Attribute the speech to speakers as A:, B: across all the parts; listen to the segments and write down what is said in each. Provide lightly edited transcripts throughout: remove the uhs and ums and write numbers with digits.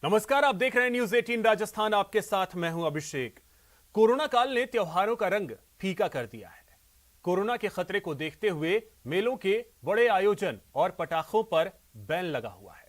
A: नमस्कार, आप देख रहे हैं न्यूज 18 राजस्थान। आपके साथ मैं हूं अभिषेक। कोरोना काल ने त्योहारों का रंग फीका कर दिया है। कोरोना के खतरे को देखते हुए मेलों के बड़े आयोजन और पटाखों पर बैन लगा हुआ है।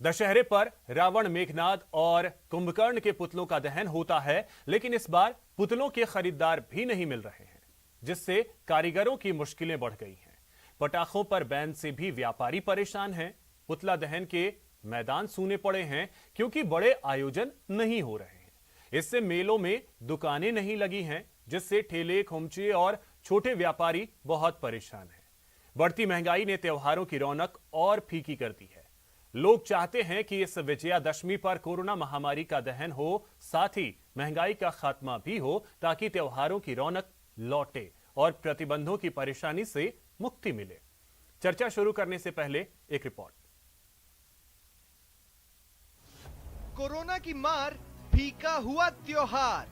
A: दशहरे पर रावण, मेघनाद और कुंभकर्ण के पुतलों का दहन होता है, लेकिन इस बार पुतलों के खरीदार भी नहीं मिल रहे हैं, जिससे कारीगरों की मुश्किलें बढ़ गई हैं। पटाखों पर बैन से भी व्यापारी परेशान हैं। पुतला दहन के मैदान सूने पड़े हैं क्योंकि बड़े आयोजन नहीं हो रहे हैं। इससे मेलों में दुकानें नहीं लगी हैं, जिससे ठेले, खोमचे और छोटे व्यापारी बहुत परेशान हैं। बढ़ती महंगाई ने त्योहारों की रौनक और फीकी कर दी है। लोग चाहते हैं कि इस विजयादशमी पर कोरोना महामारी का दहन हो, साथ ही महंगाई का खात्मा भी हो, ताकि त्योहारों की रौनक लौटे और प्रतिबंधों की परेशानी से मुक्ति मिले। चर्चा शुरू करने से पहले एक रिपोर्ट।
B: कोरोना की मार, फीका हुआ त्योहार।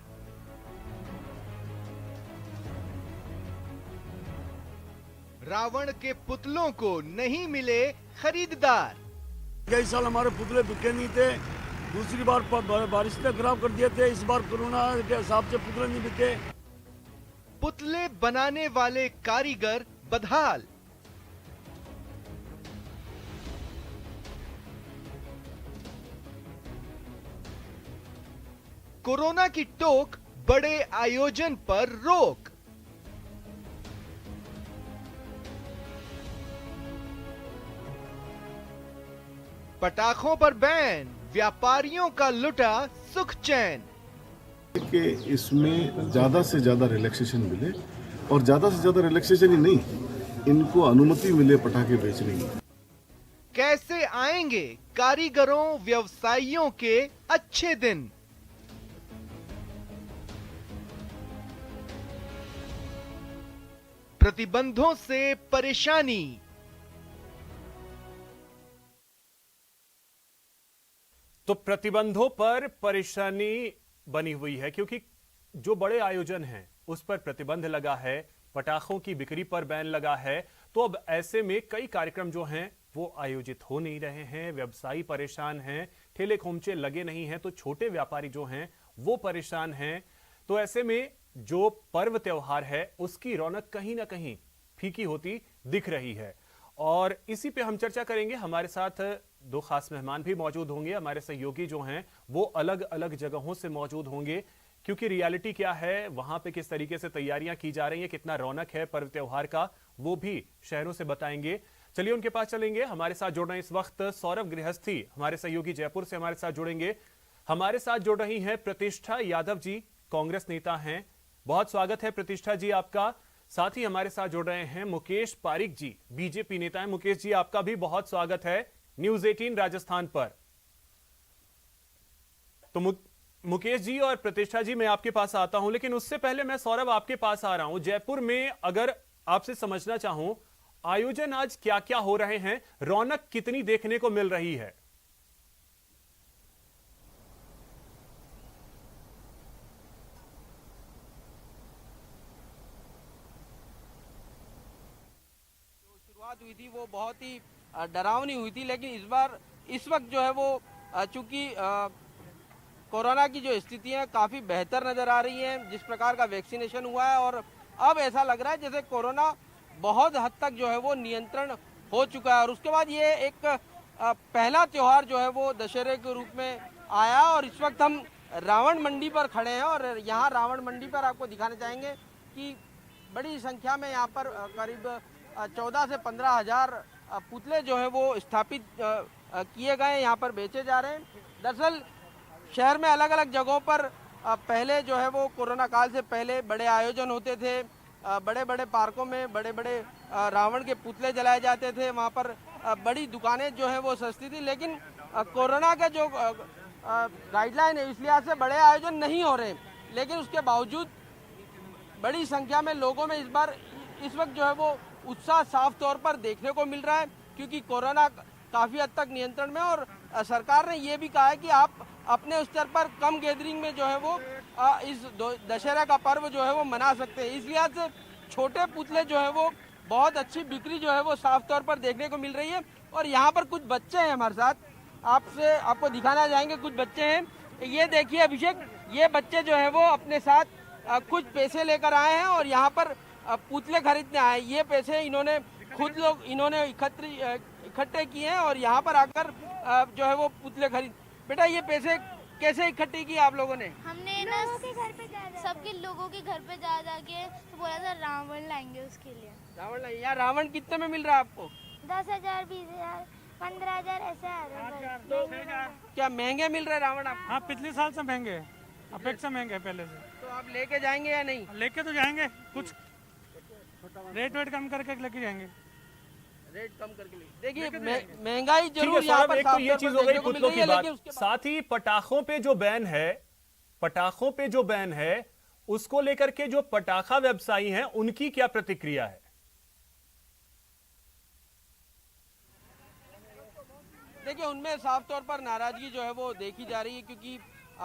B: रावण के पुतलों को नहीं मिले खरीददार।
C: कई साल हमारे पुतले बिके नहीं थे, दूसरी बार बारिश ने खराब कर दिए थे, इस बार कोरोना के हिसाब से पुतले नहीं बिके।
B: पुतले बनाने वाले कारीगर बदहाल। कोरोना की टोक, बड़े आयोजन पर रोक। पटाखों पर बैन, व्यापारियों का लुटा सुख चैन।
D: कि इसमें ज्यादा से ज्यादा रिलैक्सेशन मिले, और ज्यादा से ज्यादा रिलैक्सेशन ही नहीं, इनको अनुमति मिले पटाखे बेचने की।
B: कैसे आएंगे कारीगरों, व्यवसायियों के अच्छे दिन। प्रतिबंधों से परेशानी।
A: तो प्रतिबंधों पर परेशानी बनी हुई है क्योंकि जो बड़े आयोजन हैं उस पर प्रतिबंध लगा है, पटाखों की बिक्री पर बैन लगा है। तो अब ऐसे में कई कार्यक्रम जो हैं वो आयोजित हो नहीं रहे हैं, व्यवसायी परेशान हैं, ठेले खोमचे लगे नहीं हैं, तो छोटे व्यापारी जो हैं वो परेशान हैं। तो ऐसे में जो पर्व त्योहार है उसकी रौनक कहीं ना कहीं फीकी होती दिख रही है। और इसी पे हम चर्चा करेंगे। हमारे साथ दो खास मेहमान भी मौजूद होंगे। हमारे सहयोगी जो हैं वो अलग अलग जगहों से मौजूद होंगे, क्योंकि रियलिटी क्या है, वहां पे किस तरीके से तैयारियां की जा रही हैं, कितना रौनक है पर्व त्योहार का, वो भी शहरों से बताएंगे। चलिए उनके पास चलेंगे। हमारे साथ जुड़ रहे हैं इस वक्त सौरभ गृहस्थी, हमारे सहयोगी जयपुर से हमारे साथ जुड़ेंगे। हमारे साथ जुड़ रही हैं प्रतिष्ठा यादव जी, कांग्रेस नेता हैं। बहुत स्वागत है प्रतिष्ठा जी आपका। साथ ही हमारे साथ जुड़ रहे हैं मुकेश पारिक जी, बीजेपी नेता हैं। मुकेश जी आपका भी बहुत स्वागत है न्यूज 18 राजस्थान पर। तो मुकेश जी और प्रतिष्ठा जी, मैं आपके पास आता हूं, लेकिन उससे पहले मैं सौरभ आपके पास आ रहा हूं। जयपुर में अगर आपसे समझना चाहूं, आयोजन आज क्या क्या हो रहे हैं, रौनक कितनी देखने को मिल रही है?
E: शुरुआत हुई थी वो बहुत ही डरावनी हुई थी, लेकिन इस वक्त जो है वो चूंकि कोरोना की जो स्थिति है काफ़ी बेहतर नज़र आ रही है। जिस प्रकार का वैक्सीनेशन हुआ है और अब ऐसा लग रहा है जैसे कोरोना बहुत हद तक जो है वो नियंत्रण हो चुका है। और उसके बाद ये एक पहला त्यौहार जो है वो दशहरे के रूप में आया। और इस वक्त हम रावण मंडी पर खड़े हैं और यहाँ रावण मंडी पर आपको दिखाना चाहेंगे कि बड़ी संख्या में यहाँ पर करीब 14 से 15 हजार पुतले जो है वो स्थापित किए गए, यहाँ पर बेचे जा रहे हैं। दरअसल शहर में अलग अलग जगहों पर पहले जो है वो कोरोना काल से पहले बड़े आयोजन होते थे, बड़े बड़े पार्कों में बड़े बड़े रावण के पुतले जलाए जाते थे, वहाँ पर बड़ी दुकानें जो है वो सस्ती थी। लेकिन कोरोना का जो गाइडलाइन है इस लिहाज से बड़े आयोजन नहीं हो रहे, लेकिन उसके बावजूद बड़ी संख्या में लोगों में इस वक्त जो है वो उत्साह साफ तौर पर देखने को मिल रहा है, क्योंकि कोरोना काफ़ी हद तक नियंत्रण में। और सरकार ने ये भी कहा है कि आप अपने स्तर पर कम गैदरिंग में जो है वो इस दशहरा का पर्व जो है वो मना सकते हैं। इस लिहाज से छोटे पुतले जो है वो बहुत अच्छी बिक्री जो है वो साफ तौर पर देखने को मिल रही है। और यहाँ पर कुछ बच्चे हैं हमारे साथ, आपको दिखाना चाहेंगे। कुछ बच्चे हैं, ये देखिए अभिषेक, ये बच्चे जो है वो अपने साथ कुछ पैसे लेकर आए हैं और यहाँ पर पुतले खरीदने आए। ये पैसे इन्होंने इकट्ठे किए हैं और यहाँ पर आकर जो है वो पुतले खरीद। बेटा, ये पैसे कैसे इकट्ठे किए आप लोगों ने?
F: हमने ना सबके लोगों के घर पे जा के तो बोला था रावण लाएंगे उसके लिए।
E: रावण लाएंगे? यार रावण कितने में मिल रहा है आपको?
F: 10,000, 20,000, 15,000 ऐसे आ रहा है।
E: क्या महंगे मिल रहे रावण आपको?
G: हाँ, पिछले साल से महंगे, अपेक्षा महंगे है पहले से।
E: तो आप लेके जाएंगे या नहीं?
G: लेके तो जाएंगे, कुछ रेट वेट कम करके लेके जाएंगे।
E: रेट कम करके देखिए, महंगाई
A: ठीक है
E: जरूर यहाँ
A: सौरभ,
E: पर
A: एक तो ये चीज हो गई पुतलों की बात,
E: लेकिन
A: साथ ही पटाखों पे जो बैन है उसको लेकर के जो पटाखा व्यवसायी हैं उनकी क्या प्रतिक्रिया है?
E: देखिए, उनमें साफ तौर पर नाराजगी जो है वो देखी जा रही है, क्योंकि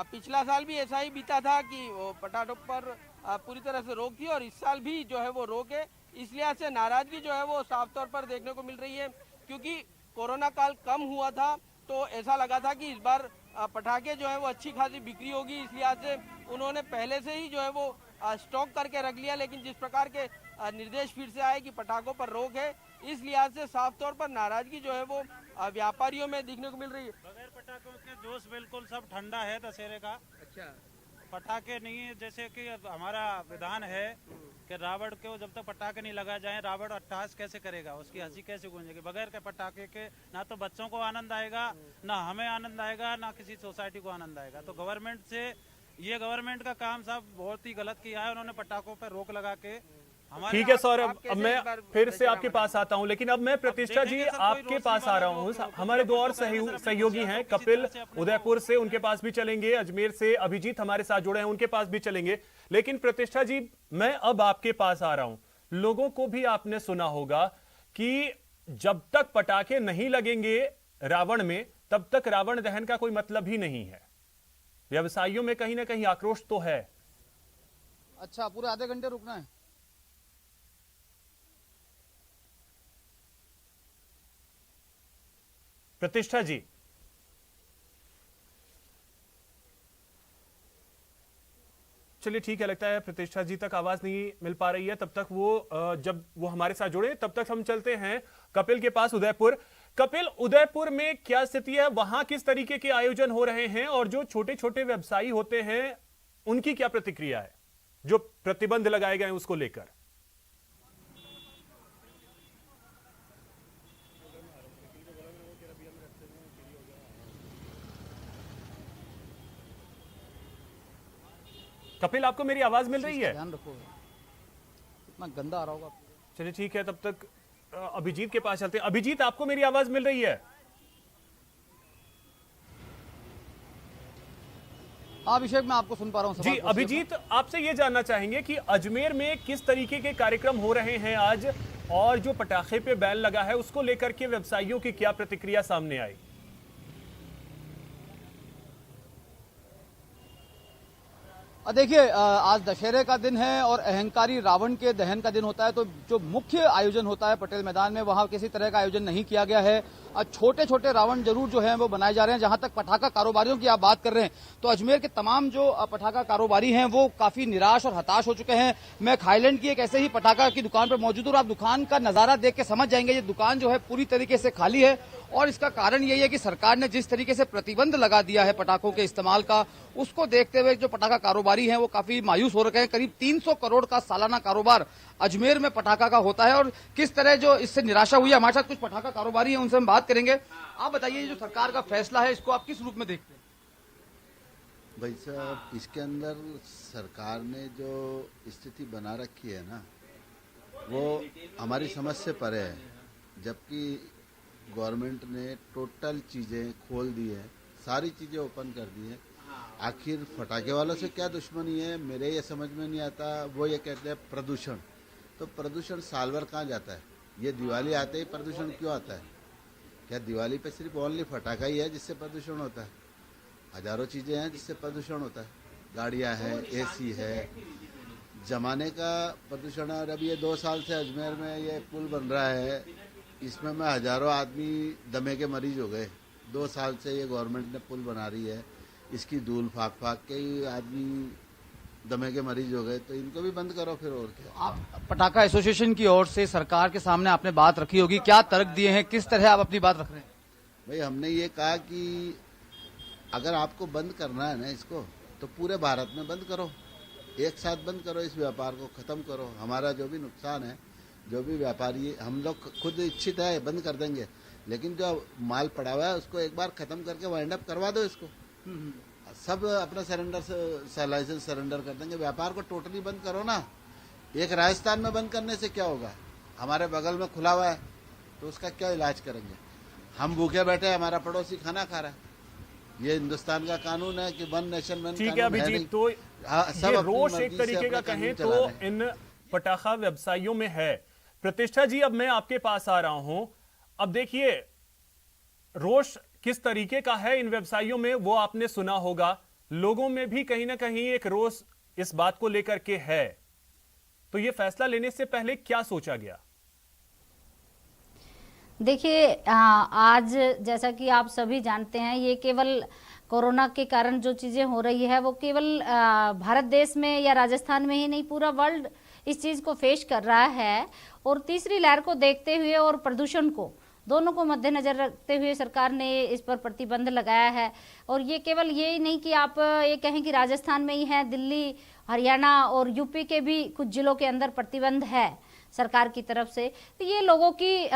E: पिछला साल भी ऐसा ही बीता था कि वो पटाखों पर पूरी तरह से रोक थी और इस साल भी जो है वो रोक है। इस लिहाज से नाराजगी जो है वो साफ तौर पर देखने को मिल रही है, क्योंकि कोरोना काल कम हुआ था तो ऐसा लगा था कि इस बार पटाखे जो है वो अच्छी खासी बिक्री होगी। इस लिहाज से उन्होंने पहले से ही जो है वो स्टॉक करके रख लिया, लेकिन जिस प्रकार के निर्देश फिर से आए कि पटाखों पर रोक है, इस लिहाज से साफ तौर पर नाराजगी जो है वो व्यापारियों में दिखने को मिल रही है।
G: बगैर पटाखों के जोश बिल्कुल सब ठंडा है दशहरे का।
E: अच्छा,
G: पटाखे नहीं है, जैसे कि हमारा विधान है कि रावण को जब तक पटाखे नहीं लगाए जाए रावण अट्टहास कैसे करेगा, उसकी हंसी कैसे गूंजेगी। बगैर के पटाखे के ना तो बच्चों को आनंद आएगा, ना हमें आनंद आएगा, ना किसी सोसाइटी को आनंद आएगा। तो गवर्नमेंट का काम साहब बहुत ही गलत किया है। उन्होंने पटाखों पर रोक लगा के
A: ठीक है सौरभ, अब मैं फिर से आपके पास आता हूं, लेकिन अब मैं प्रतिष्ठा जी आपके पास आ रहा हूं। हमारे दो और सहयोगी हैं, कपिल उदयपुर से, उनके पास भी चलेंगे, अजमेर से अभिजीत हमारे साथ जुड़े हैं, उनके पास भी चलेंगे। लेकिन प्रतिष्ठा जी, मैं अब आपके पास आ रहा हूं। लोगों को भी आपने सुना होगा कि जब तक पटाखे नहीं लगेंगे रावण में, तब तक रावण दहन का कोई मतलब ही नहीं है। व्यवसायियों में कहीं ना कहीं आक्रोश तो है।
H: अच्छा, पूरे आधे घंटे रुकना है?
A: प्रतिष्ठा जी, चलिए ठीक है, लगता है प्रतिष्ठा जी तक आवाज नहीं मिल पा रही है। तब तक जब वो हमारे साथ जुड़े तब तक हम चलते हैं कपिल के पास, उदयपुर। कपिल, उदयपुर में क्या स्थिति है, वहां किस तरीके के आयोजन हो रहे हैं और जो छोटे छोटे व्यवसायी होते हैं उनकी क्या प्रतिक्रिया है जो प्रतिबंध लगाए गए हैं उसको लेकर? कपिल, आपको मेरी आवाज मिल रही है?
H: ध्यान रखो, इतना गंदा आ रहा होगा।
A: चलिए ठीक है, तब तक अभिजीत के पास चलते हैं। अभिजीत, आपको मेरी आवाज मिल रही है?
H: अभिषेक, मैं आपको सुन पा रहा हूं।
A: जी अभिजीत, आपसे ये जानना चाहेंगे कि अजमेर में किस तरीके के कार्यक्रम हो रहे हैं आज, और जो पटाखे पे बैन लगा है उसको लेकर के व्यवसायियों की क्या प्रतिक्रिया सामने आई?
H: देखिए, आज दशहरे का दिन है और अहंकारी रावण के दहन का दिन होता है, तो जो मुख्य आयोजन होता है पटेल मैदान में, वहां किसी तरह का आयोजन नहीं किया गया है। छोटे छोटे रावण जरूर जो है वो बनाए जा रहे हैं। जहां तक पटाखा कारोबारियों की आप बात कर रहे हैं, तो अजमेर के तमाम जो पटाखा कारोबारी हैं वो काफी निराश और हताश हो चुके हैं। मैं थाईलैंड की एक ऐसे ही पटाखा की दुकान पर मौजूद हूं और आप दुकान का नजारा देख के समझ जाएंगे, ये दुकान जो है पूरी तरीके से खाली है। और इसका कारण यही है कि सरकार ने जिस तरीके से प्रतिबंध लगा दिया है पटाखों के इस्तेमाल का, उसको देखते हुए जो पटाखा कारोबारी हैं वो काफी मायूस हो रखे हैं। करीब 300 करोड़ का सालाना कारोबार अजमेर में पटाखा का होता है और किस तरह जो इससे निराशा हुई है। हमारे साथ कुछ पटाखा कारोबारी हैं, उनसे हम बात करेंगे। आप बताइए, जो सरकार का फैसला है इसको आप किस रूप में देखते हैं?
I: भाई साहब, इसके अंदर सरकार ने जो स्थिति बना रखी है ना, वो हमारी समझ से परे है। जबकि गवर्नमेंट ने टोटल चीज़ें खोल दी है, सारी चीज़ें ओपन कर दी है। आखिर फटाके वालों से क्या दुश्मनी है, मेरे ये समझ में नहीं आता। वो ये कहते हैं प्रदूषण, तो प्रदूषण साल भर कहाँ जाता है? ये दिवाली आते ही प्रदूषण क्यों आता है? क्या दिवाली पे सिर्फ ओनली फटाका ही है जिससे प्रदूषण होता है? हजारों चीज़ें हैं जिससे प्रदूषण होता है। गाड़ियाँ हैं, एसी है, जमाने का प्रदूषण है। और अभी ये 2 साल से अजमेर में ये पुल बन रहा है, इसमें मैं हजारों आदमी दमे के मरीज हो गए। 2 साल से ये गवर्नमेंट ने पुल बना रही है, इसकी धूल फाक फाक के ही आदमी दमे के मरीज हो गए, तो इनको भी बंद करो फिर, और क्या।
H: आप पटाखा एसोसिएशन की ओर से सरकार के सामने आपने बात रखी होगी, क्या तर्क दिए हैं, किस तरह आप अपनी बात रख रहे हैं?
I: भाई हमने ये कहा कि अगर आपको बंद करना है ना इसको, तो पूरे भारत में बंद करो, एक साथ बंद करो, इस व्यापार को खत्म करो। हमारा जो भी नुकसान है, जो भी व्यापारी, हम लोग खुद इच्छित है बंद कर देंगे, लेकिन जो माल पड़ा हुआ है उसको एक बार खत्म करके वाइंड अप करवा दो इसको। सब अपना लाइसेंस सरेंडर कर देंगे, व्यापार को टोटली बंद करो ना। एक राजस्थान में बंद करने से क्या होगा, हमारे बगल में खुला हुआ है तो उसका क्या इलाज करेंगे? हम भूखे बैठे, हमारा पड़ोसी खाना खा रहा है। ये हिंदुस्तान का कानून है कि वन नेशन वन
A: ठीक है अभिजीत, तो ये रोष एक तरीके का कहें तो इन पटाखा व्यवसायियों में है। प्रतिष्ठा जी, अब मैं आपके पास आ रहा हूं। अब देखिए रोष किस तरीके का है इन व्यवसायियों में, वो आपने सुना होगा। लोगों में भी कहीं ना कहीं एक रोष इस बात को लेकर के है। तो ये फैसला लेने से पहले क्या सोचा गया?
J: देखिए आज जैसा कि आप सभी जानते हैं, ये केवल कोरोना के कारण जो चीज़ें हो रही है वो केवल भारत देश में या राजस्थान में ही नहीं, पूरा वर्ल्ड इस चीज़ को फेस कर रहा है। और तीसरी लहर को देखते हुए और प्रदूषण को, दोनों को मद्देनजर रखते हुए सरकार ने इस पर प्रतिबंध लगाया है। और ये केवल ये ही नहीं कि आप ये कहें कि राजस्थान में ही है, दिल्ली, हरियाणा और यूपी के भी कुछ जिलों के अंदर प्रतिबंध है सरकार की तरफ से। तो ये लोगों की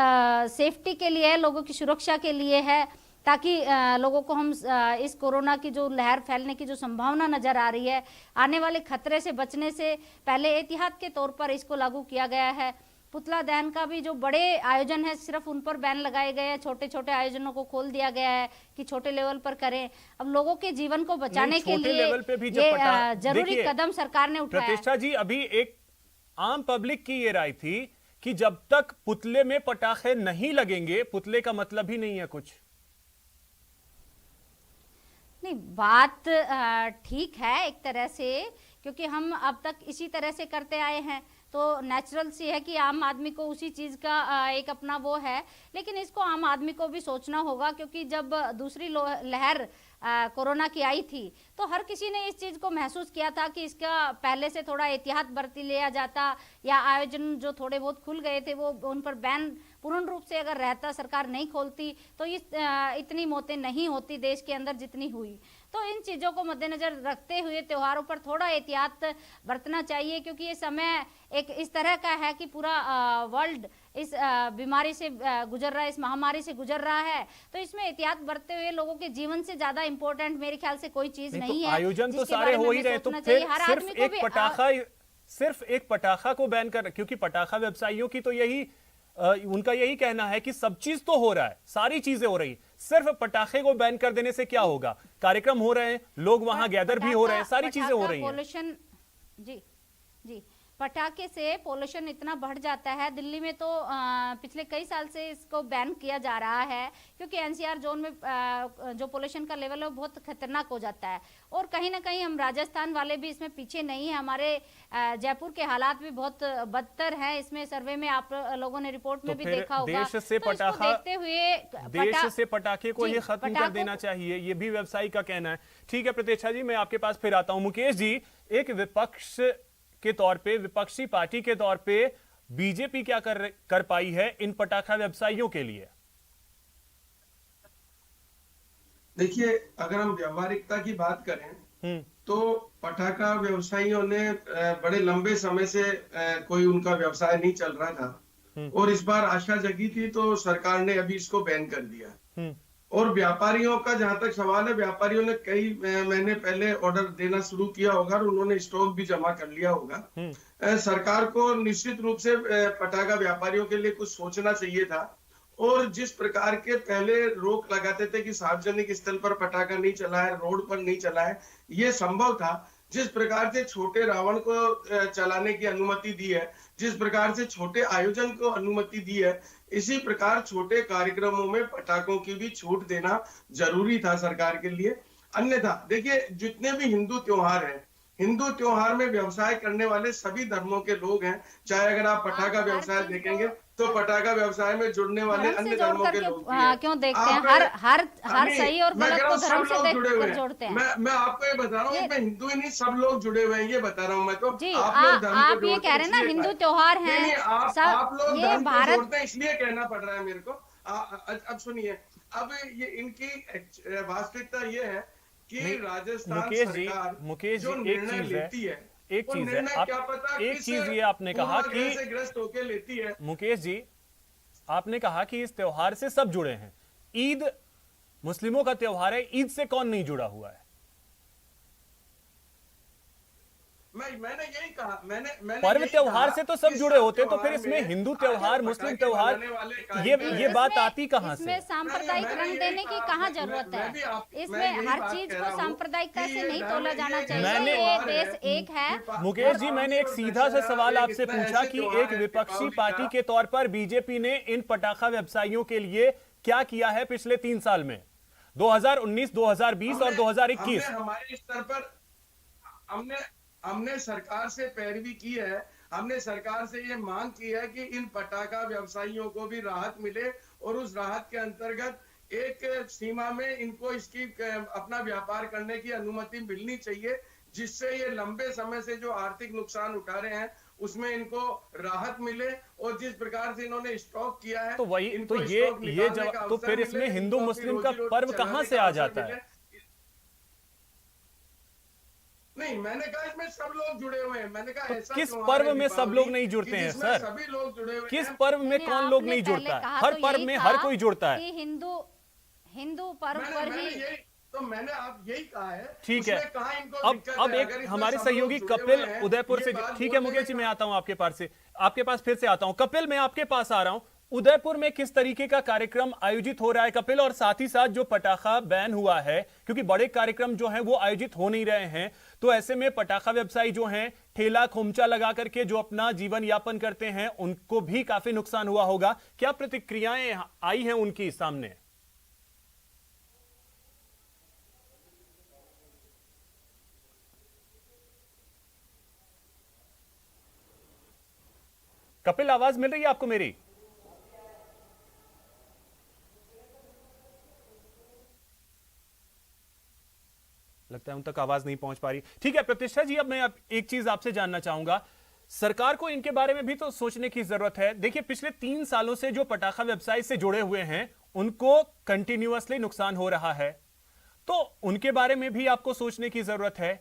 J: सेफ्टी के लिए है, लोगों की सुरक्षा के लिए है, ताकि लोगों को हम इस कोरोना की जो लहर फैलने की जो संभावना नजर आ रही है, आने वाले खतरे से बचने से पहले एहतियात के तौर पर इसको लागू किया गया है। पुतला दहन का भी जो बड़े आयोजन है, सिर्फ उन पर बैन लगाए गए हैं, छोटे छोटे आयोजनों को खोल दिया गया है कि छोटे लेवल पर करें। अब लोगों के जीवन को बचाने के लिए
A: लेवल पे भी
J: ये जरूरी कदम सरकार ने उठाया।
A: प्रतिष्ठा जी, अभी एक आम पब्लिक की ये राय थी कि जब तक पुतले में पटाखे नहीं लगेंगे, पुतले का मतलब ही नहीं है कुछ।
J: नहीं, बात ठीक है एक तरह से, क्योंकि हम अब तक इसी तरह से करते आए हैं, तो नेचुरल सी है कि आम आदमी को उसी चीज़ का एक अपना वो है। लेकिन इसको आम आदमी को भी सोचना होगा, क्योंकि जब दूसरी लहर कोरोना की आई थी तो हर किसी ने इस चीज़ को महसूस किया था कि इसका पहले से थोड़ा एहतियात बरती लिया जाता, या आयोजन जो थोड़े बहुत खुल गए थे वो उन पर बैन पूर्ण रूप से अगर रहता, सरकार नहीं खोलती, तो इतनी मौतें नहीं होती देश के अंदर जितनी हुई। तो इन चीज़ों को मद्देनजर रखते हुए त्योहारों पर थोड़ा एहतियात बरतना चाहिए, क्योंकि ये समय एक इस तरह का है कि पूरा वर्ल्ड इस बीमारी से गुजर रहा है, इस महामारी से गुजर रहा है। तो इसमें एहतियात बरतते हुए लोगों के जीवन से ज्यादा इंपॉर्टेंट मेरे ख्याल से कोई चीज नहीं है।
A: आयोजन तो सारे हो ही रहे, तो फिर सिर्फ एक पटाखा को बैन कर, क्योंकि पटाखा व्यवसायियों की तो यही उनका यही कहना है कि सब चीज तो हो रहा है, सारी चीजें हो रही, सिर्फ पटाखे को बैन कर देने से क्या होगा? कार्यक्रम हो रहे हैं, लोग वहां गैदर भी हो रहे हैं, सारी चीजें हो रही हैं।
J: जी जी, पटाखे से पोल्यूशन इतना बढ़ जाता है। दिल्ली में तो पिछले कई साल से इसको बैन किया जा रहा है, क्योंकि एनसीआर जोन में जो पोल्यूशन का लेवल है वो बहुत खतरनाक हो जाता है। और कहीं ना कहीं हम राजस्थान वाले भी इसमें पीछे नहीं है, हमारे जयपुर के हालात भी बहुत बदतर हैं। इसमें सर्वे में आप लोगों ने रिपोर्ट में भी देखा होगा।
A: देश से पटाखा देखते हुए देश से पटाखे को ही खत्म कर देना चाहिए, ये भी व्यवसायी का कहना है। ठीक है प्रतिष्ठा जी, मैं आपके पास फिर आता हूं। मुकेश जी, एक विपक्ष के तौर पे, विपक्षी पार्टी के तौर पे बीजेपी क्या कर पाई है इन पटाखा व्यवसायियों के लिए?
K: देखिए, अगर हम व्यावहारिकता की बात करें तो पटाखा व्यवसायियों ने बड़े लंबे समय से कोई उनका व्यवसाय नहीं चल रहा था, और इस बार आशा जगी थी तो सरकार ने अभी इसको बैन कर दिया। और व्यापारियों का जहां तक सवाल है, व्यापारियों ने कई महीने पहले ऑर्डर देना शुरू किया होगा और उन्होंने स्टॉक भी जमा कर लिया होगा। सरकार को निश्चित रूप से पटाखा व्यापारियों के लिए कुछ सोचना चाहिए था। और जिस प्रकार के पहले रोक लगाते थे कि सार्वजनिक स्थल पर पटाखा नहीं चला है, रोड पर नहीं चला है, ये संभव था। जिस प्रकार से छोटे रावण को चलाने की अनुमति दी है, जिस प्रकार से छोटे आयोजन को अनुमति दी है, इसी प्रकार छोटे कार्यक्रमों में पटाखों की भी छूट देना जरूरी था सरकार के लिए। अन्यथा देखिए, जितने भी हिंदू त्योहार हैं, हिंदू त्योहार में व्यवसाय करने वाले सभी धर्मों के लोग हैं। चाहे अगर आप पटाखा व्यवसाय देखेंगे तो पटाखा व्यवसाय में जुड़ने वाले
J: धर्म से
K: अन्य धर्मों
J: जोड़
K: के
J: करके
K: लोग भी हैं।
J: क्यों देखते हैं?
K: आप-
J: हर
K: नहीं,
J: सही और
K: मैं
J: गलत
K: कह रहा
J: को
K: हूं,
J: धर्म
K: सब
J: से
K: लोग
J: देख
K: जुड़े हुए
J: कर
K: हैं।
J: जोड़ते हैं।
K: मैं आपको ये बता रहा हूँ, इसमें हिंदू ही नहीं, सब लोग जुड़े हुए हैं, ये बता रहा हूँ मैं तो।
J: जी,
K: आप लोग धर्म को
J: आप ये
K: जोड़ते
J: कह रहे हैं ना,
K: इसलिए
J: हिंदू
K: कहा-
J: त्योहार
K: नहीं,
J: हैं,
K: नहीं, आप
J: सब
K: लोग
J: ये
K: धर्म को
J: भारत
K: जोड़ते हैं इसलिए कहना पड़ रहा है मेरे को। अब सुनिए, अब ये इनकी वास्तविकता ये है कि राजस्थान सरकार
A: मुकेश
K: जो
A: जी, एक
K: निर्णय
A: चीज है,
K: लेती है,
A: एक
K: वो
A: चीज है,
K: निर्णय
A: आप
K: क्या पता
A: एक
K: किस
A: चीज ये आपने कहा कि
K: पूर्वाग्रह से ग्रस्त होकर लेती है।
A: मुकेश जी, आपने कहा कि इस त्योहार से सब जुड़े हैं। ईद मुस्लिमों का त्योहार है, ईद से कौन नहीं जुड़ा हुआ है?
K: मैंने यही कहा, मैंने
A: पर्व
K: यही
A: त्योहार
K: कहा
A: से तो सब
K: कि
A: जुड़े होते, तो
K: त्योहार
A: फिर इसमें
K: में
A: हिंदू त्योहार,
K: आखिर
A: मुस्लिम
K: पटाखे
A: त्योहार,
K: बनाने वाले
A: ये
K: कारीगर-
A: बात आती कहां से?
J: इसमें सांप्रदायिक
K: मैंने
J: रंग
K: यही
J: देने की
K: कहा,
J: कहाँ
K: मैं
J: जरूरत
K: मैं भी
J: है?
K: मैं
J: इसमें
K: यही
J: हर
K: बात
J: चीज
K: कह
J: को
K: रहा हूं
J: सांप्रदायिकता
K: कि
J: से
K: ये
J: नहीं
K: धर्म-
J: तोला जाना
K: ये
J: चाहिए। ये देश एक है।
A: मुकेश जी, मैंने एक सीधा सा सवाल आपसे पूछा कि एक विपक्षी पार्टी के तौर पर बीजेपी ने इन पटाखा व्यवसायियों के लिए क्या किया है पिछले 3 साल में, 2019, 2020 और 2021?
K: हमारे स्तर पर हमने सरकार से पैरवी की है। हमने सरकार से ये मांग की है कि इन पटाखा व्यवसायियों को भी राहत मिले और उस राहत के अंतर्गत एक सीमा में इनको इसकी अपना व्यापार करने की अनुमति मिलनी चाहिए, जिससे ये लंबे समय से जो आर्थिक नुकसान उठा रहे हैं उसमें इनको राहत मिले। और जिस प्रकार से इन्होंने स्टॉक किया है,
A: तो वही
K: इनको
A: तो
K: स्टॉक
A: ये
K: निकालने
A: जवाब
K: का
A: तो
K: अवसर
A: फिर
K: मिले,
A: इसमें हिंदू
K: इनको
A: मुस्लिम
K: अपनी
A: का
K: रोजी-रोटी
A: पर्व
K: चलाने
A: कहां
K: का
A: से आ
K: अवसर
A: जाता
K: मिले।
A: है?
K: नहीं, मैंने कहा इसमें सब लोग जुड़े हुए हैं। मैंने कहा
A: तो
K: ऐसा
A: किस
K: त्योहार
A: पर्व
K: है
A: में सब
K: दीपावली
A: लोग नहीं जुड़ते
K: कि
A: हैं
K: जिसमें
A: सर?
K: सभी लोग जुड़े हुए
A: किस
K: हैं।
A: पर्व में कौन लोग नहीं जुड़ता है? हर पर्व में हर कोई जुड़ता है।
J: कि हिंदू पर्व पर ही
K: तो मैंने आप यही कहा है।
A: ठीक है,
K: उसमें कहाँ इनको
A: अब
K: दिक्कत
A: अब
K: है?
A: एक
K: अगर इसमें
A: हमारे
K: सब
A: सहयोगी
K: लोग जुड़े
A: कपिल
K: हुए हैं,
A: उदयपुर
K: ये
A: से,
K: बात
A: ठीक है
K: बोलने
A: मुकेश जी,
K: का-
A: मैं आता हूं आपके पास फिर से आता हूं। कपिल, मैं आपके पास आ रहा हूं। उदयपुर में किस तरीके का कार्यक्रम आयोजित हो रहा है कपिल, और साथ ही साथ जो पटाखा बैन हुआ है, क्योंकि बड़े कार्यक्रम जो हैं वो आयोजित हो नहीं रहे हैं, तो ऐसे में पटाखा व्यवसायी जो हैं ठेला खोमचा लगा करके जो अपना जीवन यापन करते हैं उनको भी काफी नुकसान हुआ होगा। क्या प्रतिक्रियाएं आई हैं उनकी सामने? कपिल, आवाज मिल रही है आपको मेरी? लगता है उन तक आवाज नहीं पहुंच पा रही। ठीक है प्रतिष्ठा जी, अब मैं एक चीज आपसे जानना चाहूंगा, सरकार को इनके बारे में भी तो सोचने की जरूरत है। देखिए, पिछले 3 सालों से जो पटाखा व्यवसाय से जुड़े हुए हैं उनको कंटिन्यूअसली नुकसान हो रहा है, तो उनके बारे में भी आपको सोचने की जरूरत है।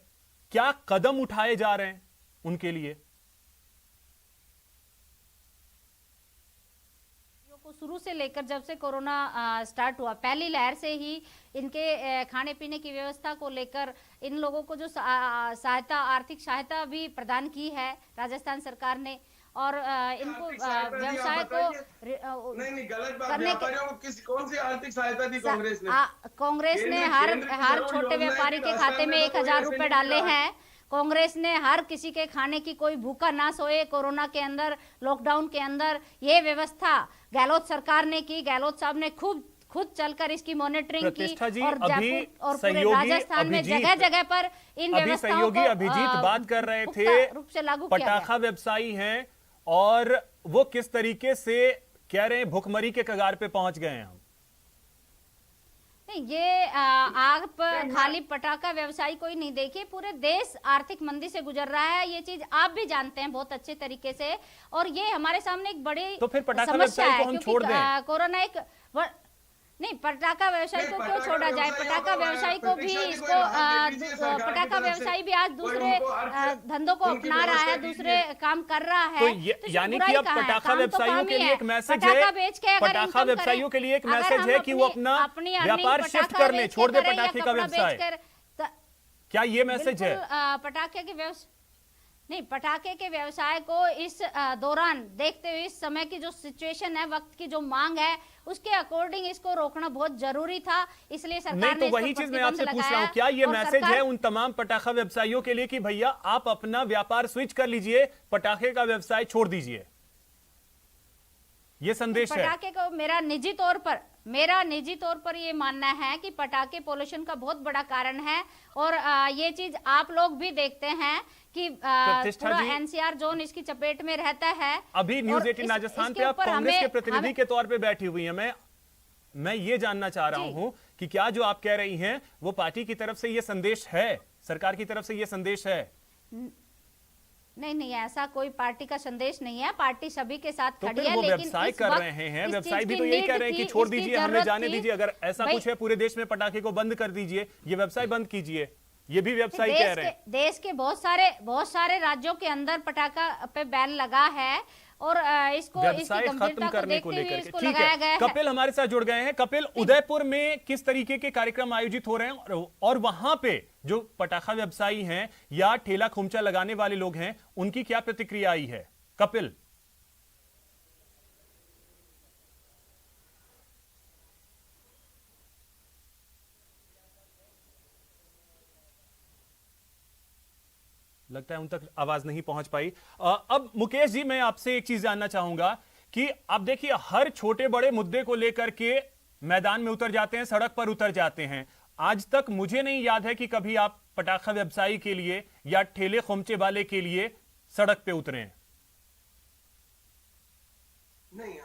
A: क्या कदम उठाए जा रहे हैं उनके लिए?
J: को शुरू से लेकर जब से कोरोना स्टार्ट हुआ, पहली लहर से ही इनके खाने पीने की व्यवस्था को लेकर इन लोगों को जो सहायता, आर्थिक सहायता भी प्रदान की है राजस्थान सरकार ने, और इनको व्यवसाय को
K: नहीं गलत बात,
J: करने
K: व्यापारियों को कौन सी आर्थिक सहायता दी कांग्रेस ने?
J: कांग्रेस ने हर छोटे व्यापारी के खाते में 1000 रुपए डाले हैं। कांग्रेस ने हर किसी के खाने की, कोई भूखा ना सोए कोरोना के अंदर, लॉकडाउन के अंदर, ये व्यवस्था गहलोत सरकार ने की। गहलोत साहब ने खुद चलकर इसकी मॉनिटरिंग की, और जयपुर और पूरे राजस्थान में जगह जगह पर इन व्यवस्थाओं
A: सहयोगी
J: को
A: अभिजीत बात कर रहे थे,
J: रूप से लागू किया गया।
A: पटाखा व्यवसायी हैं और वो किस तरीके से कह रहे हैं भुखमरी के कगार पे पहुंच गए हैं हम।
J: नहीं, ये आप खाली पटाखा व्यवसायी को ही नहीं देखिए, पूरे देश आर्थिक मंदी से गुजर रहा है। ये चीज आप भी जानते हैं बहुत अच्छे तरीके से, और ये हमारे सामने एक बड़ी
A: तो फिर पटाखा
J: समस्या
A: व्यवसायी
J: है,
A: को हम छोड़ दें?
J: कोरोना एक नहीं, पटाखा व्यवसायी को क्यों छोड़ा जाए? पटाखा व्यवसायी को भी इसको पटाखा व्यवसायी भी आज दूसरे धंधों को अपना रहा है, दूसरे काम कर रहा है।
A: तो यानी कि अब पटाखा व्यवसायियों के लिए एक मैसेज है, पटाखा व्यवसायियों के लिए एक मैसेज है कि वो अपना व्यापार शिफ्ट कर ले, छोड़ दे पटाखे का व्यवसाय। क्या ये मैसेज है?
J: पटाखे के व्यवसाय नहीं, पटाखे के व्यवसाय को इस दौरान देखते हुए, इस समय की जो सिचुएशन है, वक्त की जो मांग है, उसके अकॉर्डिंग इसको रोकना बहुत जरूरी था, इसलिए सरकार
A: नहीं,
J: ने
A: तो वही चीज मैं आपसे पूछ रहा हूँ, क्या ये मैसेज है उन तमाम पटाखा व्यवसायियों के लिए कि भैया आप अपना व्यापार स्विच कर लीजिए, पटाखे का व्यवसाय छोड़ दीजिए? ये संदेश है?
J: पटाखे को मेरा निजी तौर पर मेरा निजी तौर पर ये मानना है कि पटाखे पोल्यूशन का बहुत बड़ा कारण है और ये चीज आप लोग भी देखते हैं कि पूरा एनसीआर जोन इसकी चपेट में रहता है।
A: अभी न्यूज 18 राजस्थान पे आप कांग्रेस के प्रतिनिधि के तौर पे बैठी हुई हैं। मैं ये जानना चाह रहा हूं कि क्या जो आप कह रही हैं वो पार्टी की तरफ से ये संदेश है, सरकार की तरफ से ये संदेश है?
J: नहीं, ऐसा कोई पार्टी का संदेश नहीं है। पार्टी सभी के साथ खड़ी है,
A: वो
J: लेकिन
A: व्यवसाय कर रहे हैं, व्यवसाय भी तो यही कह रहे हैं कि छोड़ दीजिए, हमें जाने दीजिए। अगर ऐसा कुछ है पूरे देश में पटाखे को बंद कर दीजिए, ये व्यवसाय बंद कीजिए, ये भी व्यवसाय कह रहे हैं।
J: देश के बहुत सारे राज्यों के अंदर पटाखा पे बैन लगा है और इसको
A: व्यवसाय खत्म करने को लेकर के। ठीक है, कपिल हमारे साथ जुड़ गए हैं। कपिल, उदयपुर में किस तरीके के कार्यक्रम आयोजित हो रहे हैं और वहां पे जो पटाखा व्यवसायी हैं या ठेला खुमचा लगाने वाले लोग हैं, उनकी क्या प्रतिक्रिया आई है? कपिल, लगता है उन तक आवाज नहीं पहुंच पाई। अब मुकेश जी, मैं आपसे एक चीज जानना चाहूंगा कि आप देखिए, हर छोटे बड़े मुद्दे को लेकर के मैदान में उतर जाते हैं, सड़क पर उतर जाते हैं। आज तक मुझे नहीं याद है कि कभी आप पटाखा व्यवसायी के लिए या ठेले खोमचे वाले के लिए सड़क पे उतरे हैं।
K: नहीं,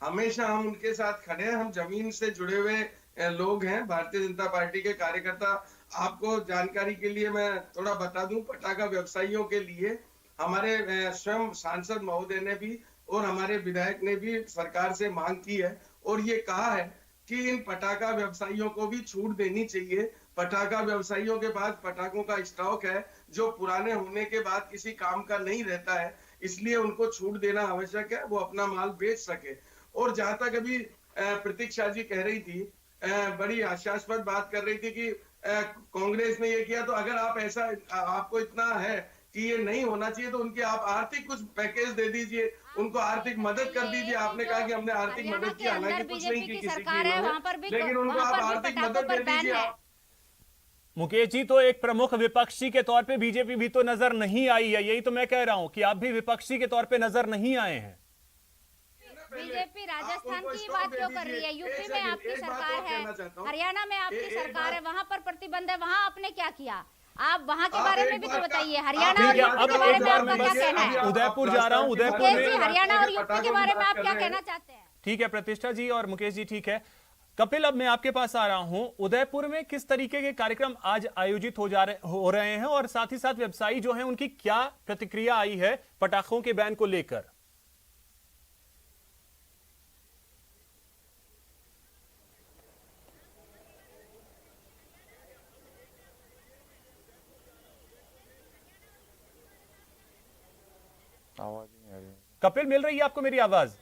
K: हमेशा हम उनके साथ खड़े हैं। हम जमीन से जुड़े हुए लोग हैं, भारतीय जनता पार्टी के कार्यकर्ता। आपको जानकारी के लिए मैं थोड़ा बता दूं, पटाखा व्यवसायियों के लिए हमारे स्वयं सांसद महोदय ने भी और हमारे विधायक ने भी सरकार से मांग की है और ये कहा है कि इन पटाखा व्यवसायियों को भी छूट देनी चाहिए। पटाखा व्यवसायियों के पास पटाखों का स्टॉक है जो पुराने होने के बाद किसी काम का नहीं रहता है, इसलिए उनको छूट देना आवश्यक है, वो अपना माल बेच सके। और जहां तक अभी प्रतीक्षा जी कह रही थी, बड़ी आशास्पद बात कर रही थी कि कांग्रेस ने ये किया, तो अगर आप ऐसा आपको इतना है कि ये नहीं होना चाहिए तो उनके आप आर्थिक कुछ पैकेज दे दीजिए, उनको आर्थिक मदद कर दीजिए। आपने कहा कि हमने आर्थिक मदद की, हालांकि कुछ नहीं की किसी की, लेकिन उनको आप आर्थिक मदद दे दीजिए।
A: मुकेश जी, तो एक प्रमुख विपक्षी के तौर पे बीजेपी भी तो नजर नहीं आई है। यही तो मैं कह रहा हूं कि आप भी विपक्षी के तौर पे नजर नहीं आए हैं।
J: बीजेपी राजस्थान की बात क्यों कर रही है? यूपी में आपकी सरकार है, हरियाणा में आपकी सरकार है, वहाँ पर प्रतिबंध है, वहाँ आपने क्या किया? आप वहाँ के बारे में भी तो बताइए। हरियाणा और यूपी के बारे में आपका क्या कहना है?
A: उदयपुर जा रहा हूँ, उदयपुर में
J: हरियाणा और यूपी के बारे में आप क्या कहना चाहते हैं?
A: ठीक है प्रतिष्ठा जी और मुकेश जी, ठीक है। कपिल, अब मैं आपके पास आ रहा हूं। उदयपुर में किस तरीके के कार्यक्रम आज आयोजित हो रहे हैं और साथ ही साथ व्यवसायी जो हैं उनकी क्या प्रतिक्रिया आई है पटाखों के बैन को लेकर?
L: आवाज नहीं आ रही।
A: कपिल, मिल रही है आपको मेरी आवाज?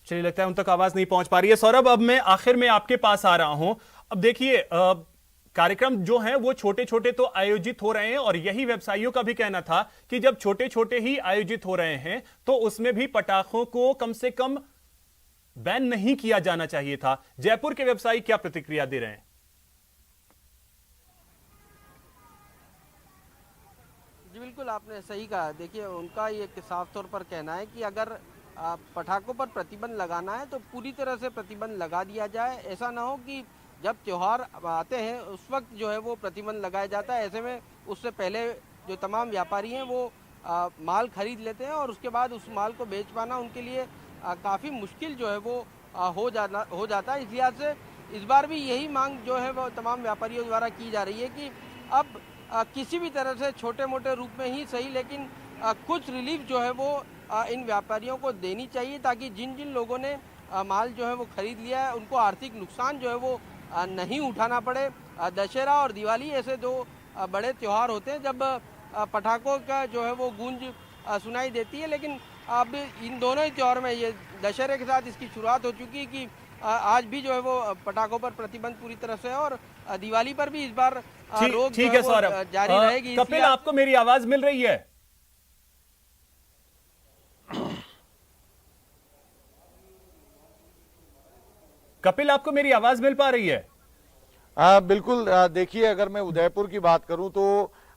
A: चलिए, लगता है उन तक आवाज नहीं पहुंच पा रही है। सौरभ, अब मैं आखिर में आपके पास आ रहा हूं। अब देखिए, कार्यक्रम जो हैं वो छोटे छोटे तो आयोजित हो रहे हैं और यही व्यवसायियों का भी कहना था कि जब छोटे छोटे ही आयोजित हो रहे हैं तो उसमें भी पटाखों को कम से कम बैन नहीं किया जाना चाहिए था। जयपुर के व्यवसायी क्या प्रतिक्रिया दे रहे हैं?
E: जी बिल्कुल, आपने सही कहा। देखिए, उनका ये साफ तौर पर कहना है कि अगर पटाखों पर प्रतिबंध लगाना है तो पूरी तरह से प्रतिबंध लगा दिया जाए। ऐसा ना हो कि जब त्योहार आते हैं उस वक्त जो है वो प्रतिबंध लगाया जाता है। ऐसे में उससे पहले जो तमाम व्यापारी हैं वो माल खरीद लेते हैं और उसके बाद उस माल को बेच पाना उनके लिए काफ़ी मुश्किल जो है वो हो जाता है। इस लिहाज से इस बार भी यही मांग जो है वो तमाम व्यापारियों द्वारा की जा रही है कि अब किसी भी तरह से छोटे मोटे रूप में ही सही, लेकिन कुछ रिलीफ जो है वो इन व्यापारियों को देनी चाहिए, ताकि जिन जिन लोगों ने माल जो है वो खरीद लिया है उनको आर्थिक नुकसान जो है वो नहीं उठाना पड़े। दशहरा और दिवाली ऐसे दो बड़े त्यौहार होते हैं जब पटाखों का जो है वो गूंज सुनाई देती है, लेकिन अब इन दोनों ही त्यौहार में, ये दशहरे के साथ इसकी शुरुआत हो चुकी है कि आज भी जो है वो पटाखों पर प्रतिबंध पूरी तरह से है और दिवाली पर भी इस बार रोक
A: ठीक है सौरभ,
E: जारी रहेगी।
A: कपिल, आपको मेरी आवाज मिल रही है? कपिल, आपको मेरी आवाज मिल पा रही है?
L: बिल्कुल। देखिए, अगर मैं उदयपुर की बात करूं तो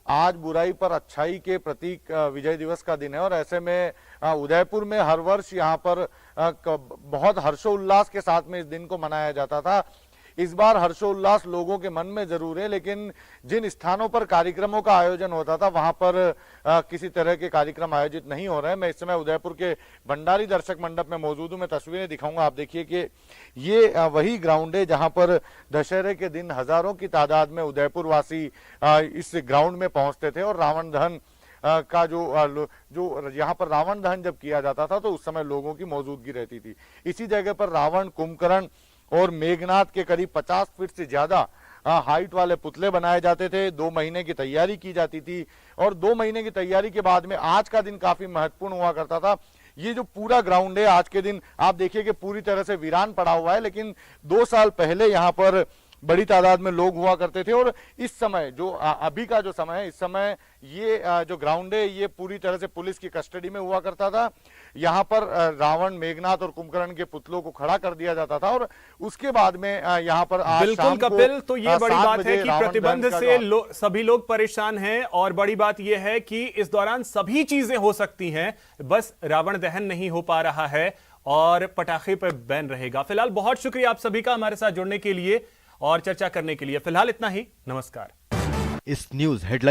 L: आज बुराई पर अच्छाई के प्रतीक विजय दिवस का दिन है और ऐसे में उदयपुर में हर वर्ष यहाँ पर बहुत हर्षोल्लास के साथ में इस दिन को मनाया जाता था। इस बार हर्षोल्लास लोगों के मन में जरूर है, लेकिन जिन स्थानों पर कार्यक्रमों का आयोजन होता था वहां पर किसी तरह के कार्यक्रम आयोजित नहीं हो रहे हैं। मैं इस समय उदयपुर के भंडारी दर्शक मंडप में मौजूद हूं। मैं तस्वीरें दिखाऊंगा। आप देखिए कि ये वही ग्राउंड है जहां पर दशहरे के दिन हजारों की तादाद में उदयपुर वासी इस ग्राउंड में पहुंचते थे और रावण दहन का जो यहाँ पर रावण दहन जब किया जाता था तो उस समय लोगों की मौजूदगी रहती थी। इसी जगह पर रावण, कुंभकर्ण और मेघनाथ के करीब 50 फीट से ज्यादा हाइट वाले पुतले बनाए जाते थे। 2 महीने की तैयारी की जाती थी और 2 महीने की तैयारी के बाद में आज का दिन काफी महत्वपूर्ण हुआ करता था। ये जो पूरा ग्राउंड है आज के दिन आप देखिए कि पूरी तरह से वीरान पड़ा हुआ है, लेकिन 2 साल पहले यहाँ पर बड़ी तादाद में लोग हुआ करते थे और इस समय जो अभी का जो समय है, इस समय ये जो ग्राउंड है ये पूरी तरह से पुलिस की कस्टडी में हुआ करता था। यहाँ पर रावण, मेघनाथ और कुंभकर्ण के पुतलों को खड़ा कर दिया जाता था और उसके बाद में यहाँ पर आज
A: बिल्कुल कपिल, तो ये बड़ी बात है कि प्रतिबंध से सभी लोग परेशान हैं और बड़ी बात यह है कि इस दौरान सभी चीजें हो सकती हैं, बस रावण दहन नहीं हो पा रहा है और पटाखे पर बैन रहेगा। फिलहाल बहुत शुक्रिया आप सभी का हमारे साथ जुड़ने के लिए और चर्चा करने के लिए। फिलहाल इतना ही, नमस्कार।
B: इस न्यूज हेडलाइन